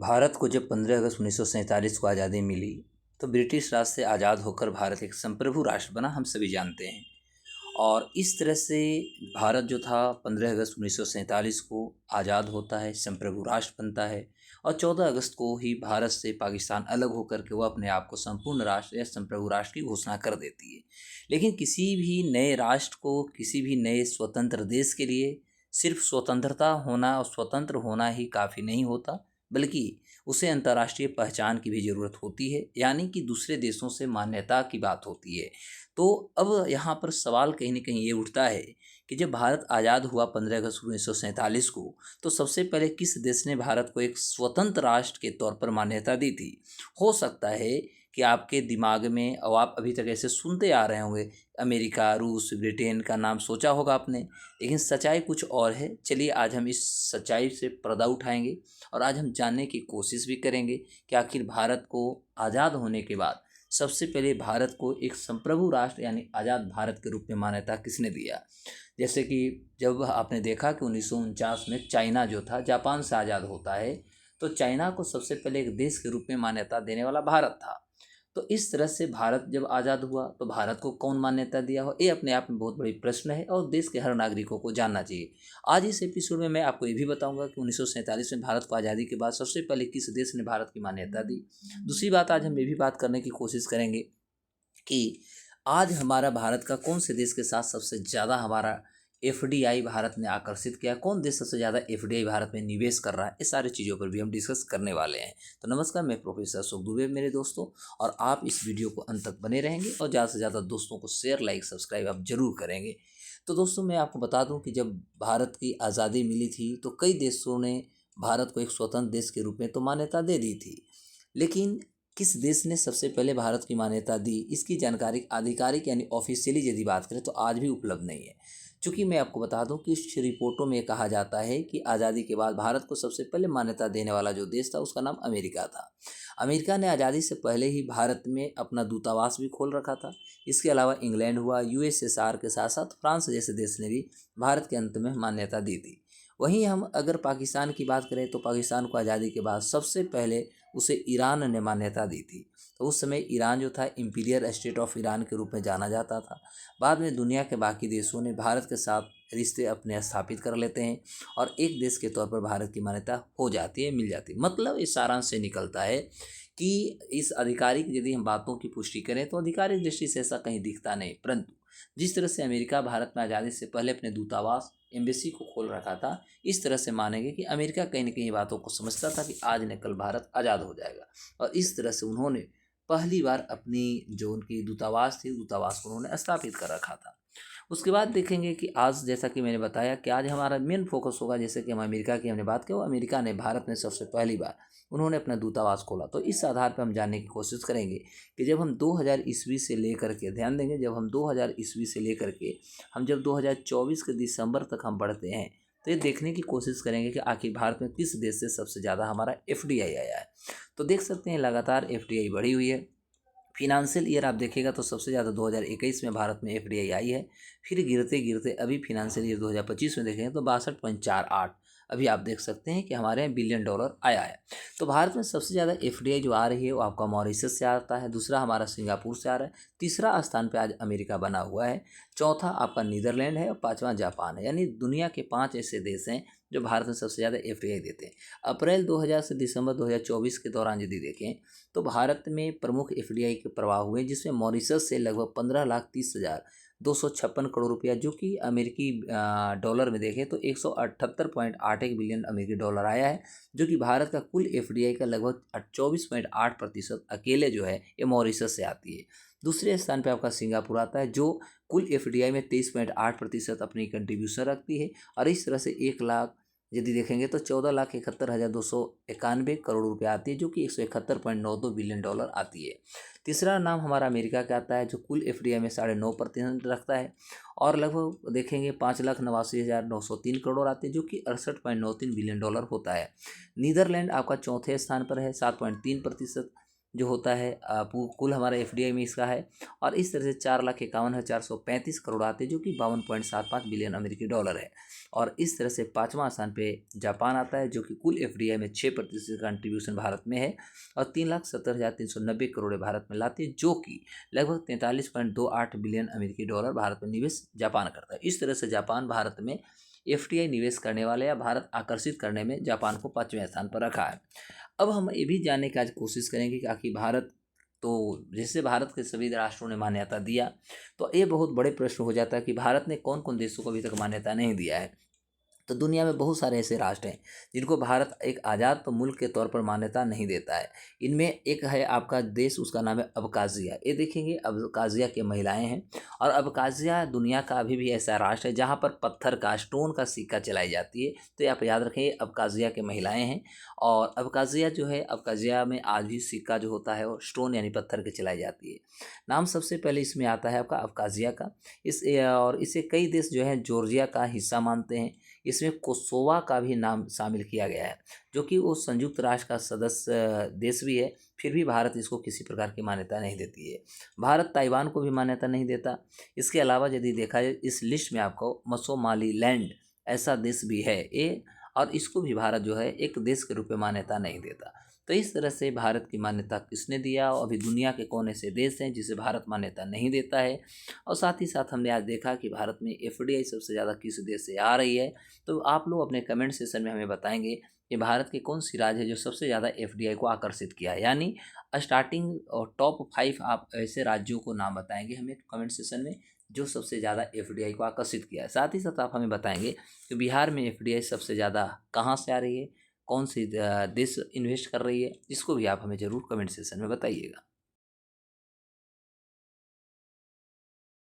भारत को जब 15 अगस्त 1947 को आज़ादी मिली तो ब्रिटिश राज से आज़ाद होकर भारत एक संप्रभु राष्ट्र बना, हम सभी जानते हैं। और इस तरह से भारत जो था 15 अगस्त 1947 को आज़ाद होता है, संप्रभु राष्ट्र बनता है। और 14 अगस्त को ही भारत से पाकिस्तान अलग होकर के वह अपने आप को संपूर्ण राष्ट्र या संप्रभु राष्ट्र की घोषणा कर देती है। लेकिन किसी भी नए राष्ट्र को, किसी भी नए स्वतंत्र देश के लिए सिर्फ स्वतंत्रता होना और स्वतंत्र होना ही काफ़ी नहीं होता, बल्कि उसे अंतर्राष्ट्रीय पहचान की भी ज़रूरत होती है, यानी कि दूसरे देशों से मान्यता की बात होती है। तो अब यहाँ पर सवाल कहीं न कहीं ये उठता है कि जब भारत आज़ाद हुआ 15 अगस्त 1947 को, तो सबसे पहले किस देश ने भारत को एक स्वतंत्र राष्ट्र के तौर पर मान्यता दी थी? हो सकता है कि आपके दिमाग में, और आप अभी तक ऐसे सुनते आ रहे होंगे, अमेरिका, रूस, ब्रिटेन का नाम सोचा होगा आपने, लेकिन सच्चाई कुछ और है। चलिए आज हम इस सच्चाई से पर्दा उठाएंगे और आज हम जानने की कोशिश भी करेंगे कि आखिर भारत को आज़ाद होने के बाद सबसे पहले भारत को एक संप्रभु राष्ट्र यानी आज़ाद भारत के रूप में मान्यता किसने दिया। जैसे कि जब आपने देखा कि 1949 में चाइना जो था जापान से आज़ाद होता है, तो चाइना को सबसे पहले एक देश के रूप में मान्यता देने वाला भारत था। तो इस तरह से भारत जब आज़ाद हुआ तो भारत को कौन मान्यता दिया हो, ये अपने आप में बहुत बड़ी प्रश्न है और देश के हर नागरिकों को जानना चाहिए। आज इस एपिसोड में मैं आपको ये भी बताऊंगा कि 1947 में भारत को आज़ादी के बाद सबसे पहले किस देश ने भारत की मान्यता दी। दूसरी बात, आज हम ये भी बात करने की कोशिश करेंगे कि आज हमारा भारत का कौन से देश के साथ सबसे ज़्यादा हमारा एफडीआई भारत ने आकर्षित किया, कौन देश सबसे ज़्यादा एफडीआई भारत में निवेश कर रहा है, इस सारी चीज़ों पर भी हम डिस्कस करने वाले हैं। तो नमस्कार, मैं प्रोफेसर अशोक दुबे मेरे दोस्तों, और आप इस वीडियो को अंत तक बने रहेंगे और ज़्यादा से ज़्यादा दोस्तों को शेयर, लाइक, सब्सक्राइब आप जरूर करेंगे। तो दोस्तों, मैं आपको बता दूं कि जब भारत की आज़ादी मिली थी तो कई देशों ने भारत को एक स्वतंत्र देश के रूप में तो मान्यता दे दी थी, लेकिन किस देश ने सबसे पहले भारत की मान्यता दी, इसकी जानकारी आधिकारिक यानी ऑफिशियली यदि बात करें तो आज भी उपलब्ध नहीं है। चूँकि मैं आपको बता दूं कि इस रिपोर्टों में कहा जाता है कि आज़ादी के बाद भारत को सबसे पहले मान्यता देने वाला जो देश था उसका नाम अमेरिका था। अमेरिका ने आज़ादी से पहले ही भारत में अपना दूतावास भी खोल रखा था। इसके अलावा इंग्लैंड हुआ, यूएसएसआर के साथ साथ फ्रांस जैसे देश ने भी भारत के अंत में मान्यता दी थी। वहीं हम अगर पाकिस्तान की बात करें तो पाकिस्तान को आज़ादी के बाद सबसे पहले उसे ईरान ने मान्यता दी थी। तो उस समय ईरान जो था इंपीरियल स्टेट ऑफ ईरान के रूप में जाना जाता था। बाद में दुनिया के बाकी देशों ने भारत के साथ रिश्ते अपने स्थापित कर लेते हैं और एक देश के तौर पर भारत की मान्यता हो जाती है, मिल जाती है। मतलब इस सारांश से निकलता है कि इस आधिकारिक यदि हम बातों की पुष्टि करें तो आधिकारिक दृष्टि से ऐसा कहीं दिखता नहीं, परंतु जिस तरह से अमेरिका भारत में आज़ादी से पहले अपने दूतावास, एम्बेसी को खोल रखा था, इस तरह से मानेंगे कि अमेरिका कहीं न कहीं बातों को समझता था कि आज न कल भारत आज़ाद हो जाएगा। और इस तरह से उन्होंने पहली बार अपनी जो उनकी दूतावास थी, दूतावास को उन्होंने स्थापित कर रखा था। उसके बाद देखेंगे कि आज, जैसा कि मैंने बताया, कि आज हमारा मेन फोकस होगा, जैसे कि हम अमेरिका की हमने बात की, वो अमेरिका ने भारत में सबसे पहली बार उन्होंने अपना दूतावास खोला। तो इस आधार पर हम जानने की कोशिश करेंगे कि जब हम 2000 ईस्वी से लेकर के, ध्यान देंगे, जब हम 2000 ईस्वी से लेकर के हम जब 2024 के दिसंबर तक हम बढ़ते हैं, तो ये देखने की कोशिश करेंगे कि आखिर भारत में किस देश से सबसे ज़्यादा हमारा एफडीआई आया है। तो देख सकते हैं लगातार एफडीआई बढ़ी हुई है। फिनांशियल ईयर आप देखिएगा तो सबसे ज़्यादा 2021 में भारत में एफडीआई आई है। फिर गिरते गिरते अभी फिनांशियल ईयर 2025 में देखेंगे तो 62.48 अभी आप देख सकते हैं कि हमारे यहाँ बिलियन डॉलर आया है। तो भारत में सबसे ज़्यादा एफडीआई जो आ रही है वो आपका मॉरिशस से आता है, दूसरा हमारा सिंगापुर से आ रहा है, तीसरा स्थान पे आज अमेरिका बना हुआ है, चौथा आपका नीदरलैंड है और पाँचवा जापान है। यानी दुनिया के 5 ऐसे देश हैं जो भारत में सबसे ज़्यादा एफडीआई देते हैं। अप्रैल 2000 से दिसंबर 2024 के दौरान यदि देखें तो भारत में प्रमुख एफडीआई के प्रवाह हुए, जिसमें मॉरिशस से लगभग 15,30,256 करोड़ रुपया, जो कि अमेरिकी डॉलर में देखें तो 178.81 बिलियन अमेरिकी डॉलर आया है, जो कि भारत का कुल एफडीआई का लगभग 24.8% अकेले जो है ये मॉरिशस से आती है। दूसरे स्थान पर आपका सिंगापुर आता है, जो कुल एफडीआई में 23.8% अपनी कंट्रीब्यूशन रखती है। और इस तरह से 1 लाख यदि देखेंगे तो 14,71,291 करोड़ रुपये आती है, जो कि 171.92 बिलियन डॉलर आती है। तीसरा नाम हमारा अमेरिका का आता है, जो कुल एफडीआई में 9.5% रखता है और लगभग देखेंगे 5,89,903 करोड़ आते हैं, जो कि 68.93 बिलियन डॉलर होता है। नीदरलैंड आपका चौथे स्थान पर है, 7.3%। जो होता है कुल हमारा एफडीआई में इसका है। और इस तरह से 4,51,435 करोड़ आते हैं, जो कि 52.75 बिलियन अमेरिकी डॉलर है। और इस तरह से पाँचवां स्थान पे जापान आता है, जो कि कुल एफडीआई में 6% कंट्रीब्यूशन भारत में है। और 3,70,390 करोड़ भारत में लाती है, जो कि लगभग 43.28 बिलियन अमेरिकी डॉलर भारत में निवेश जापान करता है। इस तरह से जापान भारत में एफडीआई निवेश करने वाले या भारत आकर्षित करने में जापान को 5वें स्थान पर रखा है। अब हम ये भी जानने की आज कोशिश करेंगे कि आखिर भारत, तो जैसे भारत के सभी राष्ट्रों ने मान्यता दिया, तो ये बहुत बड़े प्रश्न हो जाता है कि भारत ने कौन कौन देशों को अभी तक मान्यता नहीं दिया है। तो दुनिया में बहुत सारे ऐसे राष्ट्र हैं जिनको भारत एक आज़ाद मुल्क के तौर पर मान्यता नहीं देता है। इनमें एक है आपका देश, उसका नाम है अबकाज़िया। ये देखेंगे अबकाज़िया की महिलाएं हैं। और अबकाज़िया दुनिया का अभी भी ऐसा राष्ट्र है जहाँ पर पत्थर का, स्टोन का सिक्का चलाई जाती है। तो ये आप याद रखें, ये अबकाज़िया के महिलाएं हैं। और अबकाज़िया जो है, अबकाज़िया में आज भी सिक्का जो होता है वो स्टोन यानी पत्थर की चलाई जाती है। नाम सबसे पहले इसमें आता है आपका अबकाज़िया का। और इसे कई देश जो है जॉर्जिया का हिस्सा मानते हैं। इसमें कोसोवा का भी नाम शामिल किया गया है, जो कि वो संयुक्त राष्ट्र का सदस्य देश भी है। फिर भी भारत इसको किसी प्रकार की मान्यता नहीं देती है। भारत ताइवान को भी मान्यता नहीं देता। इसके अलावा यदि देखा जाए इस लिस्ट में आपको सोमालीलैंड ऐसा देश भी है ये, और इसको भी भारत जो है एक देश के रूप में मान्यता नहीं देता। तो इस तरह से भारत की मान्यता किसने दिया, और अभी दुनिया के कौन ऐसे देश हैं जिसे भारत मान्यता नहीं देता है। और साथ ही साथ हमने आज देखा कि भारत में एफडीआई सबसे ज़्यादा किस देश से आ रही है। तो आप लोग अपने कमेंट सेशन में हमें बताएंगे कि भारत के कौन सी राज्य है जो सबसे ज़्यादा एफडीआई को आकर्षित किया है। यानी स्टार्टिंग और टॉप 5 आप ऐसे राज्यों को नाम बताएंगे हमें कमेंट सेशन में, जो सबसे ज़्यादा एफडीआई को आकर्षित किया है। साथ ही साथ आप हमें बताएंगे कि बिहार में एफडीआई सबसे ज़्यादा कहाँ से आ रही है, कौन सी देश इन्वेस्ट कर रही है। इसको भी आप हमें ज़रूर कमेंट सेशन में बताइएगा।